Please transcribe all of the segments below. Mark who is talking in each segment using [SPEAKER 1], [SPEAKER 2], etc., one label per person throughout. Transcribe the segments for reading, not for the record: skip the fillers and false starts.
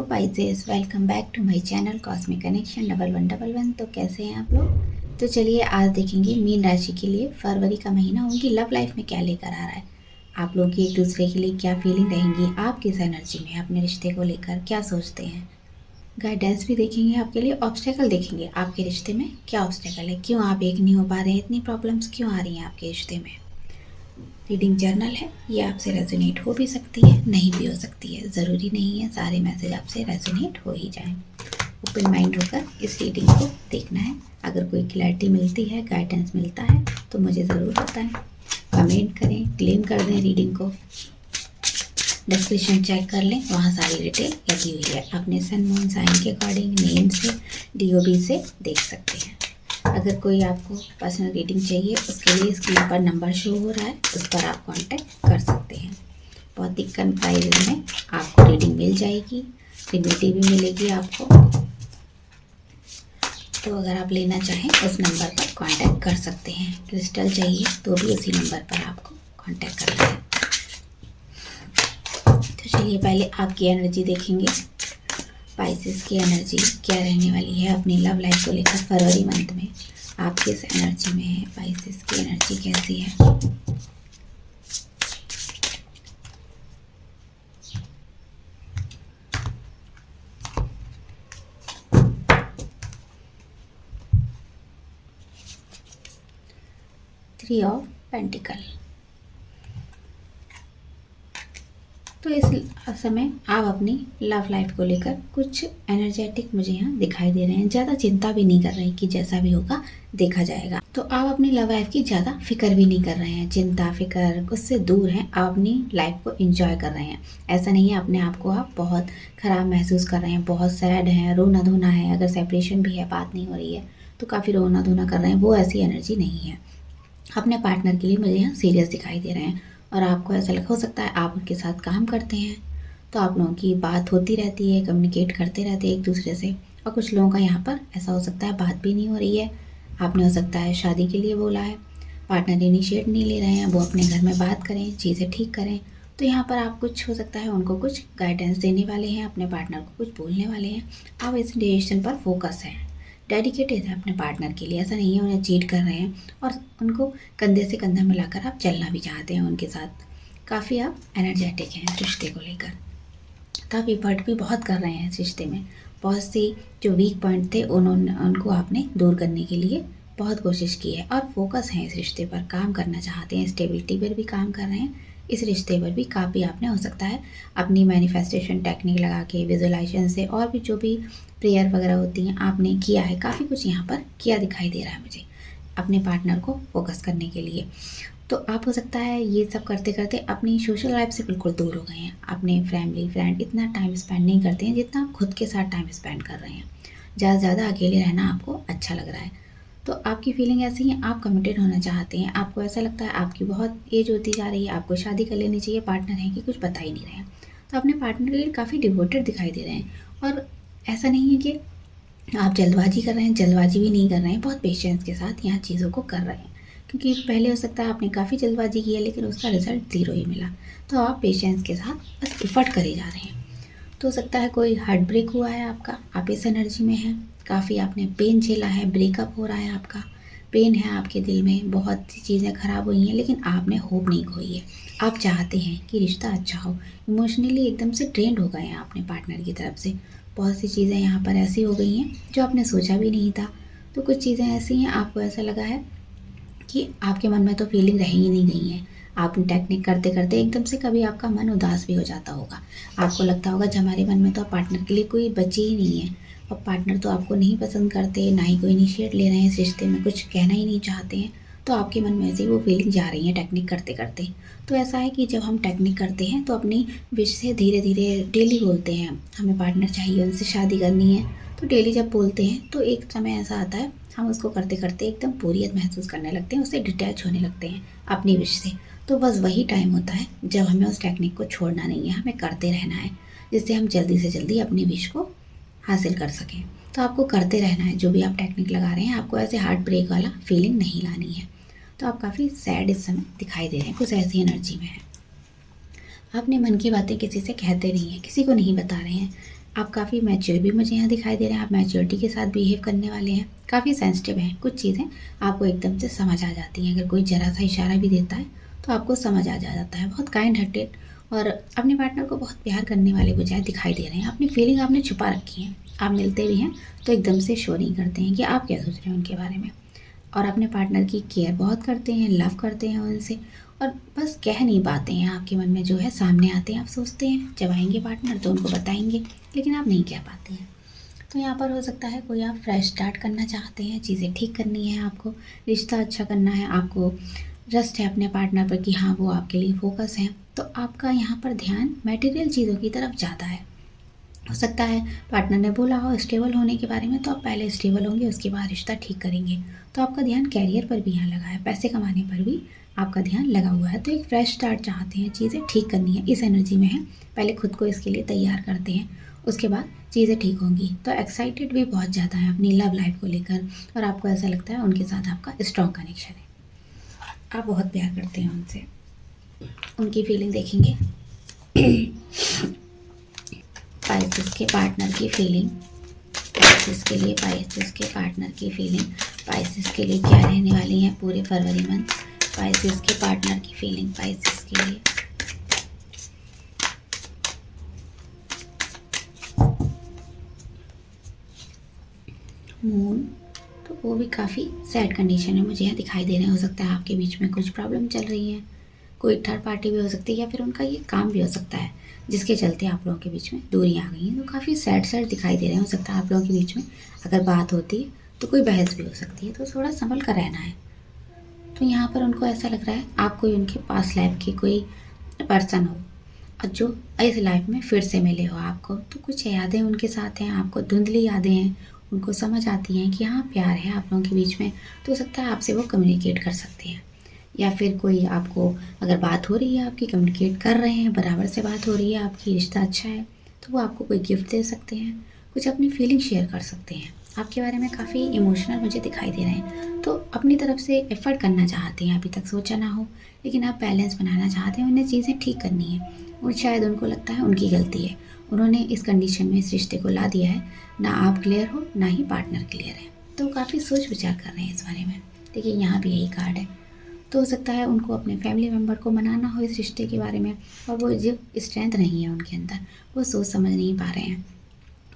[SPEAKER 1] Pisces, welcome back to my channel cosmic connection 1111। तो कैसे हैं आप लोग। तो चलिए आज देखेंगे मीन राशि के लिए फरवरी का महीना उनकी लव लाइफ में क्या लेकर आ रहा है। आप लोग की एक दूसरे के लिए क्या फीलिंग रहेंगी, आप किस एनर्जी में अपने रिश्ते को लेकर क्या सोचते हैं। गाइडेंस भी देखेंगे आपके लिए, ऑब्स्टेकल देखेंगे आपके रिश्ते में क्या ऑब्स्टेकल है, क्यों आप एक नहीं हो पा रहे हैं, इतनी प्रॉब्लम्स क्यों आ रही हैं आपके रिश्ते में। रीडिंग जर्नल है, ये आपसे रेजोनेट हो भी सकती है, नहीं भी हो सकती है, ज़रूरी नहीं है सारे मैसेज आपसे रेजोनेट हो ही जाएं। ओपन माइंड होकर इस रीडिंग को देखना है। अगर कोई क्लैरिटी मिलती है, गाइडेंस मिलता है तो मुझे ज़रूर बताएं, कमेंट करें, क्लेम कर दें रीडिंग को। डिस्क्रिप्शन चेक कर लें, वहाँ सारी डिटेल लगी हुई है। अपने सन मून साइन के अकॉर्डिंग नेम से, DOB से देख सकते हैं। अगर कोई आपको पर्सनल रीडिंग चाहिए उसके लिए स्क्रीन पर नंबर शो हो रहा है, उस पर आप कांटेक्ट कर सकते हैं। बहुत ही कम प्राइस में आपको रीडिंग मिल जाएगी, रिमेडी भी मिलेगी आपको। तो अगर आप लेना चाहें उस नंबर पर कांटेक्ट कर सकते हैं। क्रिस्टल चाहिए तो भी उसी नंबर पर आपको कांटेक्ट करना है। तो चलिए पहले आपकी एनर्जी देखेंगे। पाइसेस की एनर्जी क्या रहने वाली है अपनी लव लाइफ को लेकर फरवरी मंथ में। आप किस एनर्जी में है, पाइसेस की एनर्जी कैसी है। Three of pentacle. तो इस समय आप अपनी लव लाइफ को लेकर कुछ एनर्जेटिक मुझे यहाँ दिखाई दे रहे हैं। ज़्यादा चिंता भी नहीं कर रहे हैं कि जैसा भी होगा देखा जाएगा। तो आप अपनी लव लाइफ की ज़्यादा फिक्र भी नहीं कर रहे हैं, चिंता फिक्र उससे दूर हैं। आप अपनी लाइफ को एंजॉय कर रहे हैं। ऐसा नहीं है अपने आप को आप बहुत ख़राब महसूस कर रहे हैं, बहुत सैड हैं, रोना धोना है। अगर सेपरेशन भी है, बात नहीं हो रही है तो काफ़ी रोना धोना कर रहे हैं, वो ऐसी एनर्जी नहीं है। अपने पार्टनर के लिए मुझे यहाँ सीरियस दिखाई दे रहे हैं और आपको ऐसा हो सकता है आप उनके साथ काम करते हैं तो आप लोगों की बात होती रहती है, कम्युनिकेट करते रहते हैं एक दूसरे से। और कुछ लोगों का यहाँ पर ऐसा हो सकता है बात भी नहीं हो रही है। आपने हो सकता है शादी के लिए बोला है, पार्टनर इनिशिएट नहीं ले रहे हैं, वो अपने घर में बात करें, चीज़ें ठीक करें। तो यहाँ पर आप कुछ हो सकता है उनको कुछ गाइडेंस देने वाले हैं, अपने पार्टनर को कुछ बोलने वाले हैं। आप इस डिसीजन पर फोकस हैं, डेडिकेटेड है अपने पार्टनर के लिए। ऐसा नहीं है उन्हें चीट कर रहे हैं और उनको कंधे से कंधा मिलाकर आप चलना भी चाहते हैं उनके साथ। काफ़ी आप एनर्जेटिक हैं इस रिश्ते को लेकर। तो आप एफर्ट भी बहुत कर रहे हैं इस रिश्ते में। बहुत सी जो वीक पॉइंट थे उनको आपने दूर करने के लिए बहुत कोशिश की है और फोकस हैं इस रिश्ते पर, काम करना चाहते हैं, स्टेबिलिटी पर भी काम कर रहे हैं। इस रिश्ते पर भी काफ़ी आपने हो सकता है अपनी मैनिफेस्टेशन टेक्निक लगा के, विजुअलाइजेशन से और भी जो भी प्रेयर वगैरह होती हैं आपने किया है। काफ़ी कुछ यहाँ पर किया दिखाई दे रहा है मुझे अपने पार्टनर को फोकस करने के लिए। तो आप हो सकता है ये सब करते करते अपनी सोशल लाइफ से बिल्कुल दूर हो गए हैं। अपने फैमिली फ्रेंड इतना टाइम स्पेंड नहीं करते हैं जितना आप खुद के साथ टाइम स्पेंड कर रहे हैं। ज़्यादा से ज़्यादा अकेले रहना आपको अच्छा लग रहा है। तो आपकी फीलिंग ऐसी है, आप कमिटेड होना चाहते हैं। आपको ऐसा लगता है आपकी बहुत एज होती जा रही है, आपको शादी कर लेनी चाहिए। पार्टनर है कि कुछ बता ही नहीं रहे हैं। तो अपने पार्टनर के लिए काफ़ी डिवोटेड दिखाई दे रहे हैं। और ऐसा नहीं है कि आप जल्दबाजी कर रहे हैं, जल्दबाजी भी नहीं कर रहे हैं, बहुत पेशेंस के साथ यहाँ चीज़ों को कर रहे हैं। क्योंकि पहले हो सकता है आपने काफ़ी जल्दबाजी की है लेकिन उसका रिजल्ट ज़ीरो ही मिला। तो आप पेशेंस के साथ बस एफर्ट करे जा रहे हैं। तो हो सकता है कोई हार्ट ब्रेक हुआ है आपका, आप इस एनर्जी में हैं। काफ़ी आपने पेन झेला है, ब्रेकअप हो रहा है आपका, पेन है आपके दिल में, बहुत सी चीज़ें ख़राब हुई हैं लेकिन आपने होप नहीं खोई है। आप चाहते हैं कि रिश्ता अच्छा हो। इमोशनली एकदम से ट्रेंड हो गए हैं अपने पार्टनर की तरफ से। बहुत सी चीज़ें यहाँ पर ऐसी हो गई हैं जो आपने सोचा भी नहीं था। तो कुछ चीज़ें ऐसी हैं आपको ऐसा लगा है कि आपके मन में तो फीलिंग रह ही नहीं गई है। आप टेक्निक करते करते एकदम से कभी आपका मन उदास भी हो जाता होगा। आपको लगता होगा जब हमारे मन में तो पार्टनर के लिए कोई बचे ही नहीं है और पार्टनर तो आपको नहीं पसंद करते, ना ही कोई इनिशिएट ले रहे हैं इस रिश्ते में, कुछ कहना ही नहीं चाहते हैं। तो आपके मन में ऐसे ही वो फीलिंग जा रही है टेक्निक करते करते। तो ऐसा है कि जब हम टेक्निक करते हैं तो अपनी विश से धीरे धीरे डेली बोलते हैं हमें पार्टनर चाहिए, उनसे शादी करनी है। तो डेली जब बोलते हैं तो एक समय ऐसा आता है हम उसको करते करते एकदम बोरियत महसूस करने लगते हैं, उससे डिटैच होने लगते हैं अपनी विश से। तो बस वही टाइम होता है जब हमें उस टेक्निक को छोड़ना नहीं है, हमें करते रहना है जिससे हम जल्दी से जल्दी अपनी विश को हासिल कर सकें। तो आपको करते रहना है, जो भी आप टेक्निक लगा रहे हैं आपको ऐसे हार्ट ब्रेक वाला फीलिंग नहीं लानी है। तो आप काफ़ी सैड इस समय दिखाई दे रहे हैं, कुछ ऐसी एनर्जी में है। अपने मन की बातें किसी से कहते नहीं हैं, किसी को नहीं बता रहे हैं। आप काफ़ी मैच्योर भी मुझे यहाँ दिखाई दे रहे हैं। आप मैच्योरिटी के साथ बिहेव करने वाले हैं, काफ़ी सेंसिटिव हैं। कुछ चीज़ें आपको एकदम से समझ आ जाती हैं। अगर कोई ज़रा सा इशारा भी देता है तो आपको समझ आ जाता है। बहुत काइंड हार्टेड और अपने पार्टनर को बहुत प्यार करने वाले मुझे दिखाई दे रहे हैं। अपनी फीलिंग आपने छुपा रखी है। आप मिलते भी हैं तो एकदम से शो नहीं करते हैं कि आप क्या सोच रहे हैं उनके बारे में। और अपने पार्टनर की केयर बहुत करते हैं, लव करते हैं उनसे, और बस कह नहीं पाते हैं। आपके मन में जो है सामने आते हैं, आप सोचते हैं जब आएंगे पार्टनर तो उनको बताएंगे, लेकिन आप नहीं कह पाते हैं। तो यहाँ पर हो सकता है कोई आप फ्रेश स्टार्ट करना चाहते हैं, चीज़ें ठीक करनी है आपको, रिश्ता अच्छा करना है आपको, ट्रस्ट है अपने पार्टनर पर कि हाँ वो आपके लिए फोकस है। तो आपका यहाँ पर ध्यान मटेरियल चीज़ों की तरफ ज़्यादा है। हो सकता है पार्टनर ने बोला हो स्टेबल होने के बारे में, तो आप पहले स्टेबल होंगे, उसके बाद रिश्ता ठीक करेंगे। तो आपका ध्यान कैरियर पर भी यहाँ लगा है, पैसे कमाने पर भी आपका ध्यान लगा हुआ है। तो एक फ्रेश स्टार्ट चाहते हैं, चीज़ें ठीक करनी है, इस एनर्जी में है। पहले खुद को इसके लिए तैयार करते हैं, उसके बाद चीज़ें ठीक होंगी। तो एक्साइटेड भी बहुत ज़्यादा है अपनी लव लाइफ को लेकर, और आपको ऐसा लगता है उनके साथ आपका स्ट्रॉन्ग कनेक्शन है। आप बहुत प्यार करते हैं उनसे। उनकी फीलिंग देखेंगे। स्पाइसेस के पार्टनर की फीलिंग, स्पाइसेस के लिए, स्पाइसेस के पार्टनर की फीलिंग, स्पाइसेस के लिए क्या रहने वाली है पूरे फरवरी मंथ, स्पाइसेस के पार्टनर की फीलिंग स्पाइसेस के लिए। मून, तो वो भी काफ़ी सैड कंडीशन है मुझे यहाँ दिखाई दे रहे हैं। हो सकता है आपके बीच में कुछ प्रॉब्लम चल रही है, कोई थर्ड पार्टी भी हो सकती है, या फिर उनका ये काम भी हो सकता है जिसके चलते आप लोगों के बीच में दूरियां आ गई हैं। तो काफ़ी सैड सैड दिखाई दे रहे हैं। हो सकता है आप लोगों के बीच में अगर बात होती है तो कोई बहस भी हो सकती है, तो थोड़ा संभल कर रहना है। तो यहाँ पर उनको ऐसा लग रहा है आप कोई उनके पास लाइफ की कोई पर्सन हो, और जो इस लाइफ में फिर से मिले हो आपको। तो कुछ यादें उनके साथ हैं, आपको धुंधली यादें हैं, उनको समझ आती हैं कि हाँ प्यार है आप लोगों के बीच में। तो हो सकता है आपसे वो कम्युनिकेट कर सकते हैं, या फिर कोई आपको अगर बात हो रही है आपकी, कम्युनिकेट कर रहे हैं, बराबर से बात हो रही है आपकी, रिश्ता अच्छा है, तो वो आपको कोई गिफ्ट दे सकते हैं, कुछ अपनी फीलिंग शेयर कर सकते हैं। आपके बारे में काफ़ी इमोशनल मुझे दिखाई दे रहे हैं। तो अपनी तरफ से एफर्ट करना चाहते हैं, अभी तक सोचा ना हो, लेकिन आप बैलेंस बनाना चाहते हैं, उन्हें चीज़ें ठीक करनी है। और शायद उनको लगता है उनकी गलती है, उन्होंने इस कंडीशन में इस रिश्ते को ला दिया है, ना आप क्लियर हो ना ही पार्टनर क्लियर है। तो काफ़ी सोच विचार कर रहे हैं इस बारे में। देखिए यहाँ भी यही कार्ड है। तो हो सकता है उनको अपने फैमिली मेम्बर को मनाना हो इस रिश्ते के बारे में, और वो जो स्ट्रेंथ नहीं है उनके अंदर, वो सोच समझ नहीं पा रहे हैं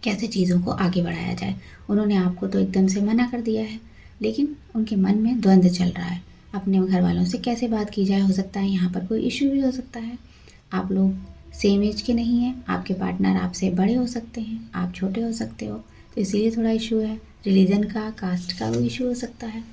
[SPEAKER 1] कैसे चीज़ों को आगे बढ़ाया जाए। उन्होंने आपको तो एकदम से मना कर दिया है, लेकिन उनके मन में द्वंद्व चल रहा है, अपने घर वालों से कैसे बात की जाए। हो सकता है यहाँ पर कोई इशू भी हो सकता है, आप लोग सेम एज के नहीं हैं, आपके पार्टनर आपसे बड़े हो सकते हैं, आप छोटे हो सकते हो, तो इसीलिए थोड़ा इशू है। रिलीजन का, कास्ट का वो इशू हो सकता है।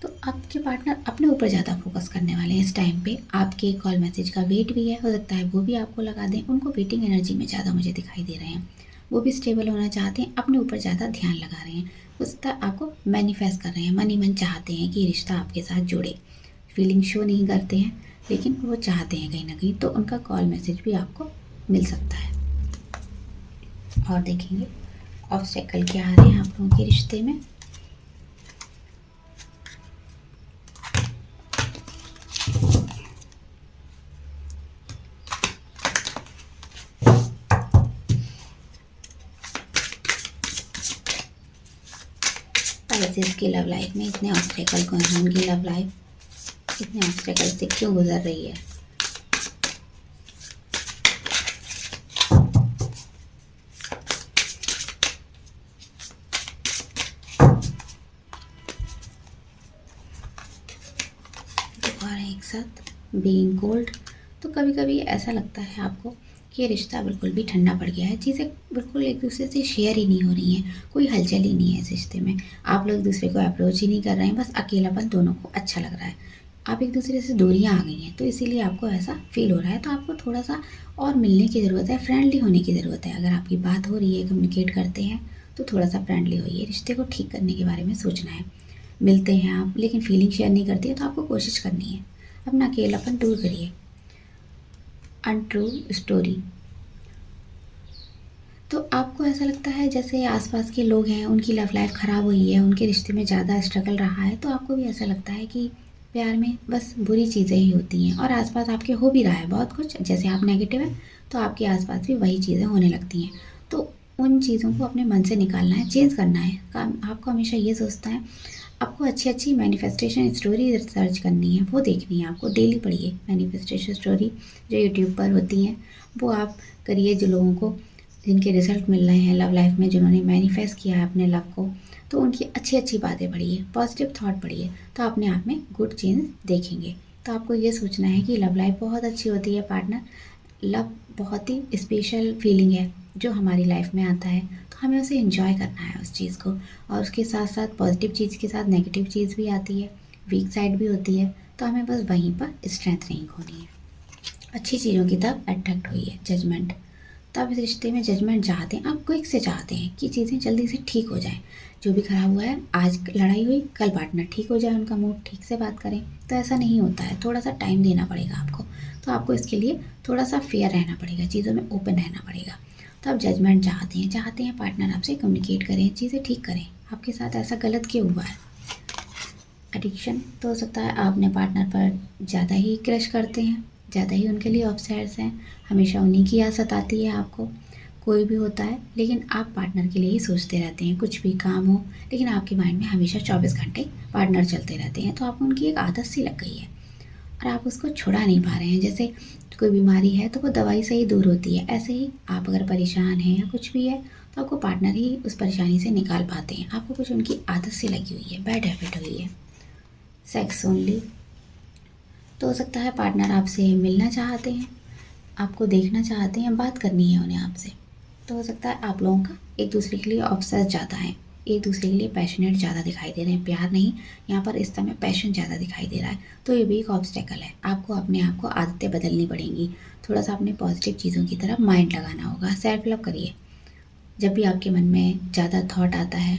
[SPEAKER 1] तो आपके पार्टनर अपने ऊपर ज़्यादा फोकस करने वाले हैं इस टाइम पे। आपके कॉल मैसेज का वेट भी है, हो सकता है वो भी आपको लगा दें। उनको वेटिंग एनर्जी में ज़्यादा मुझे दिखाई दे रहे हैं। वो भी स्टेबल होना चाहते हैं, अपने ऊपर ज़्यादा ध्यान लगा रहे हैं। हो सकता है आपको मैनिफेस्ट कर रहे हैं, मन ही मन चाहते हैं कि रिश्ता आपके साथ जुड़े। फीलिंग शो नहीं करते हैं, लेकिन वो चाहते हैं कहीं ना कहीं। तो उनका कॉल मैसेज भी आपको मिल सकता है। और देखेंगे ऑब्स्टेकल क्या आ रहे हैं आप लोगों के रिश्ते में। स्पाइसेस की लव लाइफ में इतने ऑब्स्टेकल कौन है, उनकी लव लाइफ इतने ऑब्स्टेकल से क्यों गुजर रही है। दोबारा एक साथ बीइंग कोल्ड। तो कभी कभी ऐसा लगता है आपको कि ये रिश्ता बिल्कुल भी ठंडा पड़ गया है, चीज़ें बिल्कुल एक दूसरे से शेयर ही नहीं हो रही हैं, कोई हलचल ही नहीं है इस रिश्ते में। आप लोग एक दूसरे को अप्रोच ही नहीं कर रहे हैं, बस अकेलापन दोनों को अच्छा लग रहा है। आप एक दूसरे से दूरियां आ गई हैं, तो इसीलिए आपको ऐसा फील हो रहा है। तो आपको थोड़ा सा और मिलने की ज़रूरत है, फ्रेंडली होने की ज़रूरत है। अगर आपकी बात हो रही है, कम्युनिकेट करते हैं, तो थोड़ा सा फ्रेंडली होइए। रिश्ते को ठीक करने के बारे में सोचना है। मिलते हैं आप लेकिन फीलिंग शेयर नहीं करती है, तो आपको कोशिश करनी है, अपना अकेलापन दूर करिए। Untrue story. तो आपको ऐसा लगता है जैसे आसपास के लोग हैं उनकी लव लाइफ ख़राब हुई है, उनके रिश्ते में ज़्यादा स्ट्रगल रहा है, तो आपको भी ऐसा लगता है कि प्यार में बस बुरी चीज़ें ही होती हैं, और आसपास आपके हो भी रहा है बहुत कुछ। जैसे आप नेगेटिव हैं तो आपके आसपास भी वही चीज़ें होने लगती हैं। तो उन चीज़ों को अपने मन से निकालना है, चेंज करना है। आपको हमेशा ये सोचता है, आपको अच्छी अच्छी मैनिफेस्टेशन स्टोरी सर्च करनी है, वो देखनी है आपको। डेली पढ़िए मैनिफेस्टेशन स्टोरी जो यूट्यूब पर होती हैं, वो आप करिए। जो लोगों को जिनके रिजल्ट मिल रहे हैं लव लाइफ में, जिन्होंने मैनिफेस्ट किया है अपने लव को, तो उनकी अच्छी अच्छी बातें पढ़िए, पॉजिटिव थॉट पढ़िए, तो अपने आप में गुड चेंज देखेंगे। तो आपको ये सोचना है कि लव लाइफ बहुत अच्छी होती है पार्टनर, लव बहुत ही स्पेशल फीलिंग है जो हमारी लाइफ में आता है, तो हमें उसे एंजॉय करना है उस चीज़ को। और उसके साथ साथ पॉजिटिव चीज़ के साथ नेगेटिव चीज़ भी आती है, वीक साइड भी होती है, तो हमें बस वहीं पर स्ट्रेंथ नहीं खोनी है। अच्छी चीज़ों की तरफ अट्रैक्ट हुई है, जजमेंट। तो आप इस रिश्ते में जजमेंट चाहते हैं, आप क्विक से चाहते हैं कि चीज़ें जल्दी से ठीक हो जाएं। जो भी खराब हुआ है, आज लड़ाई हुई, कल पार्टनर ठीक हो जाए, उनका मूड ठीक से बात करें, तो ऐसा नहीं होता है। थोड़ा सा टाइम देना पड़ेगा आपको। तो आपको इसके लिए थोड़ा सा फेयर रहना पड़ेगा, चीज़ों में ओपन रहना पड़ेगा। तो आप जजमेंट चाहते हैं पार्टनर आपसे कम्युनिकेट करें, चीज़ें ठीक करें। आपके साथ ऐसा गलत क्यों हुआ है? एडिक्शन तो हो सकता है आप अपने पार्टनर पर ज़्यादा ही क्रश करते हैं, ज़्यादा ही उनके लिए ऑब्सेस्ड हैं, हमेशा उन्हीं की याद सताती है आपको। कोई भी होता है, लेकिन आप पार्टनर के लिए ही सोचते रहते हैं, कुछ भी काम हो, लेकिन आपके माइंड में हमेशा 24 घंटे पार्टनर चलते रहते हैं। तो आपको उनकी एक आदत सी लग गई है और आप उसको छुड़ा नहीं पा रहे हैं। जैसे कोई बीमारी है तो वो दवाई से ही दूर होती है, ऐसे ही आप अगर परेशान हैं या कुछ भी है, तो आपको पार्टनर ही उस परेशानी से निकाल पाते हैं। आपको कुछ उनकी आदत सी लगी हुई है, बैड हैबिट हुई है। सेक्स ओनली तो हो सकता है पार्टनर आपसे मिलना चाहते हैं, आपको देखना चाहते हैं, बात करनी है उन्हें आपसे। तो हो सकता है आप लोगों का एक दूसरे के लिए ऑब्सेस ज़्यादा है, एक दूसरे के लिए पैशनेट ज़्यादा दिखाई दे रहे हैं। प्यार नहीं, यहाँ पर इस समय पैशन ज़्यादा दिखाई दे रहा है। तो ये भी एक ऑब्स्टेकल है। आपको अपने आप को आदतें बदलनी पड़ेंगी, थोड़ा सा अपने पॉजिटिव चीज़ों की तरफ माइंड लगाना होगा। सेल्फ लव करिए। जब भी आपके मन में ज़्यादा थॉट आता है,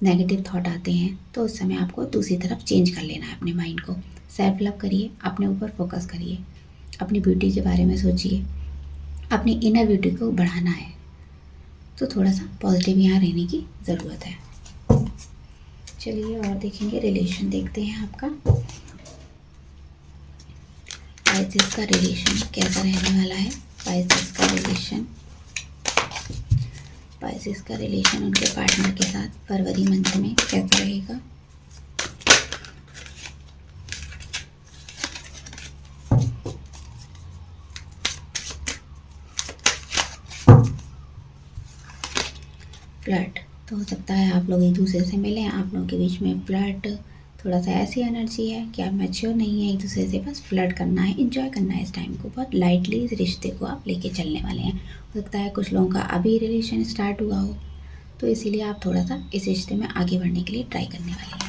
[SPEAKER 1] नेगेटिव थॉट आते हैं, तो उस समय आपको दूसरी तरफ चेंज कर लेना है अपने माइंड को। सेल्फ लव करिए, अपने ऊपर फोकस करिए, अपनी ब्यूटी के बारे में सोचिए, अपनी इनर ब्यूटी को बढ़ाना है। तो थोड़ा सा पॉजिटिव यहाँ रहने की ज़रूरत है। चलिए और देखेंगे, रिलेशन देखते हैं आपका। पाइसेस का रिलेशन कैसा रहने वाला है? पाइसेस का रिलेशन उनके पार्टनर के साथ फरवरी मंथ में कैसा रहेगा? फ्लर्ट तो हो सकता है आप लोग एक दूसरे से मिलें, आप लोगों के बीच में फ्लर्ट, थोड़ा सा ऐसी एनर्जी है कि आप मैच्योर नहीं है, एक दूसरे से बस फ्लर्ट करना है, इंजॉय करना है इस टाइम को, बहुत लाइटली इस रिश्ते को आप लेके चलने वाले हैं। हो सकता है कुछ लोगों का अभी रिलेशन स्टार्ट हुआ हो, तो इसीलिए आप थोड़ा सा इस रिश्ते में आगे बढ़ने के लिए ट्राई करने वाले हैं।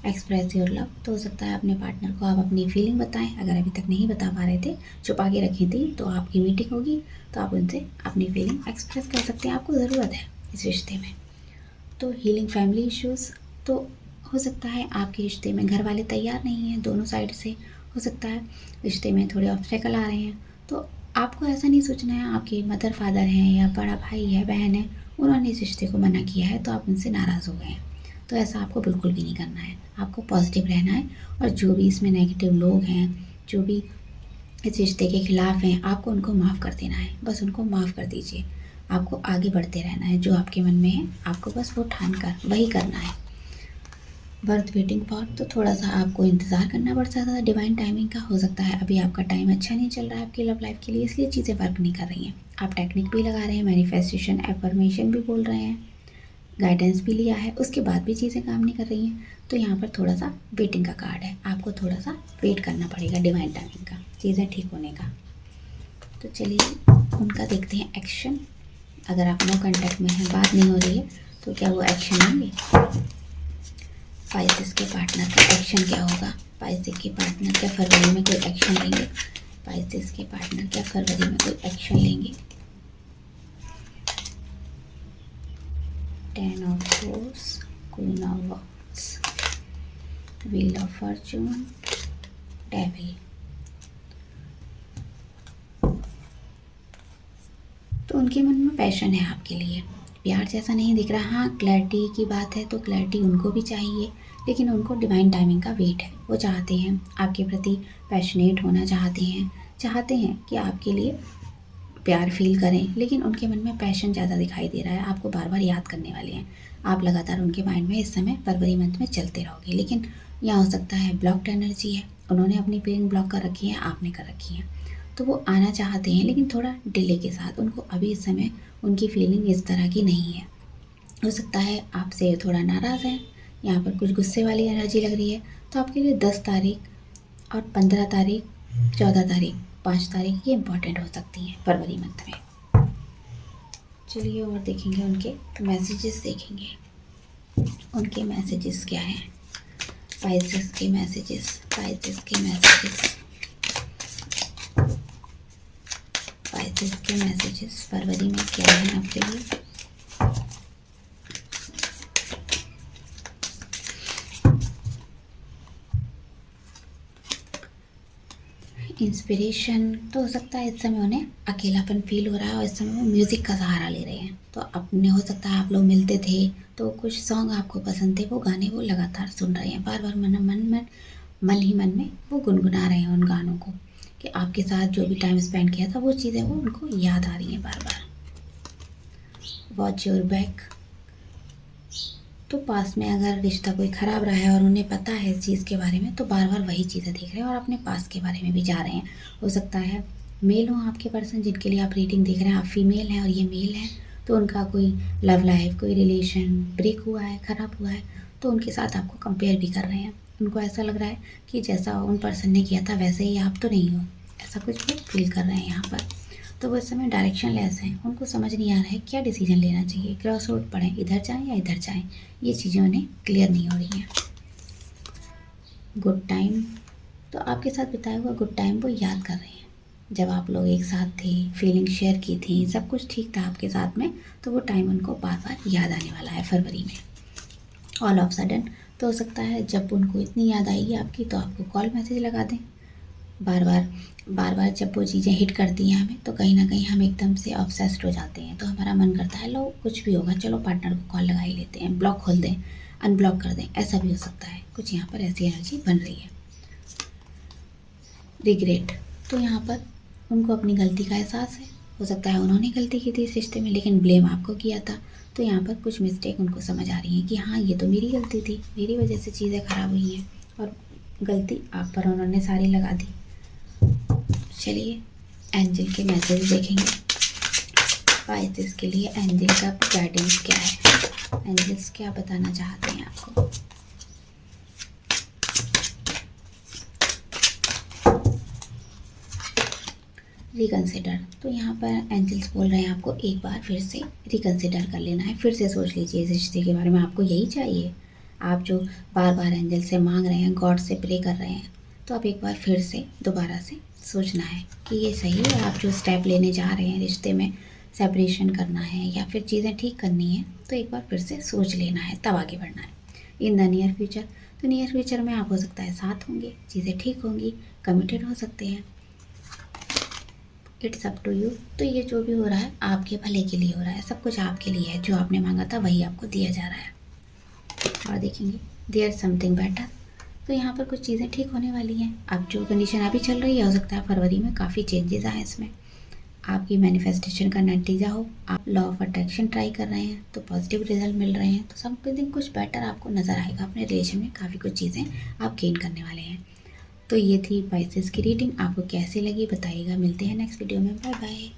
[SPEAKER 1] एक्सप्रेस योर लव तो हो सकता है अपने पार्टनर को आप अपनी फीलिंग बताएं, अगर अभी तक नहीं बता पा रहे थे, छुपा के रखी थी, तो आपकी मीटिंग होगी तो आप उनसे अपनी फीलिंग एक्सप्रेस कर सकते हैं। आपको ज़रूरत है इस रिश्ते में। तो हीलिंग फैमिली इश्यूज़ तो हो सकता है आपके रिश्ते में घर वाले तैयार नहीं हैं, दोनों साइड से हो सकता है रिश्ते में थोड़े ऑब्स्टेकल आ रहे हैं। तो आपको ऐसा नहीं सोचना है आपके मदर फादर हैं या बड़ा भाई है, बहन है, उन्होंने इस रिश्ते को मना किया है तो आप उनसे नाराज़ हो गए हैं। तो ऐसा आपको बिल्कुल भी नहीं करना है, आपको पॉजिटिव रहना है। और जो भी इसमें नेगेटिव लोग हैं, जो भी इस रिश्ते के खिलाफ हैं, आपको उनको माफ़ कर देना है, बस उनको माफ़ कर दीजिए। आपको आगे बढ़ते रहना है, जो आपके मन में है आपको बस वो ठान कर वही करना है। वर्थ वेटिंग फॉर तो थोड़ा सा आपको इंतज़ार करना पड़ सकता है डिवाइन टाइमिंग का। हो सकता है अभी आपका टाइम अच्छा नहीं चल रहा है आपकी लव लाइफ के लिए, इसलिए चीज़ें वर्क नहीं कर रही हैं। आप टेक्निक भी लगा रहे हैं, मैनिफेस्टेशन एफर्मेशन भी बोल रहे हैं, गाइडेंस भी लिया है, उसके बाद भी चीज़ें काम नहीं कर रही हैं। तो यहाँ पर थोड़ा सा वेटिंग का कार्ड है, आपको थोड़ा सा वेट करना पड़ेगा डिवाइन टाइमिंग का, चीज़ें ठीक होने का। तो चलिए उनका देखते हैं एक्शन। अगर आप नो कांटेक्ट में हैं, बात नहीं हो रही है, तो क्या वो एक्शन लेंगे? पाइसेस के पार्टनर का एक्शन क्या होगा? पाइसेस के पार्टनर क्या फरवरी में कोई एक्शन लेंगे? पाइसेस के पार्टनर क्या फरवरी में कोई एक्शन लेंगे? 10 of swords, queen of wands, wheel of Fortune, devil. तो उनके मन में पैशन है आपके लिए, प्यार जैसा नहीं दिख रहा। हाँ, क्लैरिटी की बात है तो क्लैरिटी उनको भी चाहिए, लेकिन उनको डिवाइन टाइमिंग का वेट है। वो चाहते हैं आपके प्रति पैशनेट होना, चाहते हैं कि आपके लिए प्यार फील करें, लेकिन उनके मन में पैशन ज़्यादा दिखाई दे रहा है, आपको बार बार याद करने वाले हैं। आप लगातार उनके माइंड में इस समय फरवरी मंथ में चलते रहोगे। लेकिन यहाँ हो सकता है ब्लॉक्ड एनर्जी है, उन्होंने अपनी फीलिंग ब्लॉक कर रखी है, आपने कर रखी है। तो वो आना चाहते हैं लेकिन थोड़ा डिले के साथ। उनको अभी इस समय उनकी फीलिंग इस तरह की नहीं है। हो सकता है आपसे थोड़ा नाराज़ हैं, यहाँ पर कुछ गुस्से वाली एनर्जी लग रही है। तो आपके लिए 10 तारीख और 15 तारीख, 14 तारीख, 5 तारीख ये इम्पॉर्टेंट हो सकती हैं फरवरी मंथ में। चलिए और देखेंगे उनके मैसेजेस, देखेंगे उनके मैसेजेस क्या हैं। पाइसेस के मैसेजेस, पाइसेस के मैसेजेस, पाइसेस के मैसेजेस फरवरी में क्या है आपके लिए। इंस्पिरेशन तो हो सकता है इस समय उन्हें अकेलापन फील हो रहा है और इस समय वो म्यूज़िक का सहारा ले रहे हैं। तो अपने हो सकता है आप लोग मिलते थे तो कुछ सॉन्ग आपको पसंद थे, वो गाने वो लगातार सुन रहे हैं, बार बार मन ही मन में वो गुनगुना रहे हैं उन गानों को, कि आपके साथ जो भी टाइम स्पेंड किया था वो चीज़ें वो उनको याद आ रही हैं बार बार। वॉच योर बैक, तो पास में अगर रिश्ता कोई ख़राब रहा है और उन्हें पता है इस चीज़ के बारे में, तो बार बार वही चीज़ें देख रहे हैं और अपने पास के बारे में भी जा रहे हैं। हो सकता है मेल हो आपके पर्सन जिनके लिए आप रीडिंग देख रहे हैं, आप फीमेल हैं और ये मेल हैं, तो उनका कोई लव लाइफ, कोई रिलेशन ब्रेक हुआ है, ख़राब हुआ है, तो उनके साथ आपको कंपेयर भी कर रहे हैं। उनको ऐसा लग रहा है कि जैसा उन पर्सन ने किया था वैसे ही आप तो नहीं हो, ऐसा कुछ वो फील कर रहे हैं यहाँ पर। तो वो इस समय डायरेक्शन लेस हैं, उनको समझ नहीं आ रहा है क्या डिसीजन लेना चाहिए, क्रॉस रोड पड़े, इधर जाएं या इधर जाएं, ये चीज़ें उन्हें क्लियर नहीं हो रही हैं। गुड टाइम, तो आपके साथ बिताया हुआ गुड टाइम वो याद कर रहे हैं। जब आप लोग एक साथ थे, फीलिंग शेयर की थी, सब कुछ ठीक था आपके साथ में, तो वो टाइम उनको बार बार याद आने वाला है फरवरी में। ऑल ऑफ सडन, तो हो सकता है जब उनको इतनी याद आएगी आपकी तो आपको कॉल मैसेज लगा दें। बार बार जब वो चीज़ें हिट करती हैं हमें, तो कहीं ना कहीं हम एकदम से ऑब्सेस्ड हो जाते हैं, तो हमारा मन करता है लो कुछ भी होगा, चलो पार्टनर को कॉल लगा ही लेते हैं, ब्लॉक खोल दें, अनब्लॉक कर दें, ऐसा भी हो सकता है। कुछ यहाँ पर ऐसी एनर्जी बन रही है। रिग्रेट, तो यहाँ पर उनको अपनी गलती का एहसास है। हो सकता है उन्होंने गलती की थी इस रिश्ते में लेकिन ब्लेम आपको किया था, तो यहाँ पर कुछ मिस्टेक उनको समझ आ रही है कि हाँ ये तो मेरी गलती थी, मेरी वजह से चीज़ें ख़राब हुई हैं और गलती आप पर उन्होंने सारी लगा दी। चलिए एंजल के मैसेज देखेंगे पाइसेस के लिए। एंजल का गाइडेंस क्या है, एंजल्स क्या बताना चाहते हैं आपको। रिकंसिडर, तो यहाँ पर एंजल्स बोल रहे हैं आपको एक बार फिर से रिकंसिडर कर लेना है, फिर से सोच लीजिए इस रिश्ते के बारे में। आपको यही चाहिए, आप जो बार बार एंजल से मांग रहे हैं, गॉड से प्रे कर रहे हैं, तो आप एक बार फिर से दोबारा से सोचना है कि ये सही है। आप जो स्टेप लेने जा रहे हैं रिश्ते में, सेपरेशन करना है या फिर चीज़ें ठीक करनी है, तो एक बार फिर से सोच लेना है, तब आगे बढ़ना है। इन द नियर फ्यूचर, तो नियर फ्यूचर में आप हो सकता है साथ होंगे, चीज़ें ठीक होंगी, कमिटेड हो सकते हैं। इट्स अप टू यू, तो ये जो भी हो रहा है आपके भले के लिए हो रहा है, सब कुछ आपके लिए है, जो आपने मांगा था वही आपको दिया जा रहा है। और देखेंगे देयर समथिंग बेटर, तो यहाँ पर कुछ चीज़ें ठीक होने वाली हैं। अब जो कंडीशन अभी चल रही है, हो सकता है फरवरी में काफ़ी चेंजेस आए इसमें, आपकी मैनिफेस्टेशन का नतीजा हो। आप लॉ ऑफ अट्रैक्शन ट्राई कर रहे हैं तो पॉजिटिव रिजल्ट मिल रहे हैं, तो समथिंग कुछ बेटर आपको नज़र आएगा। अपने रिलेशन में काफ़ी कुछ चीज़ें आप गेन करने वाले हैं। तो ये थी पाइसेस की रीडिंग, आपको कैसे लगी बताइएगा। मिलते हैं नेक्स्ट वीडियो में, बाय बाय।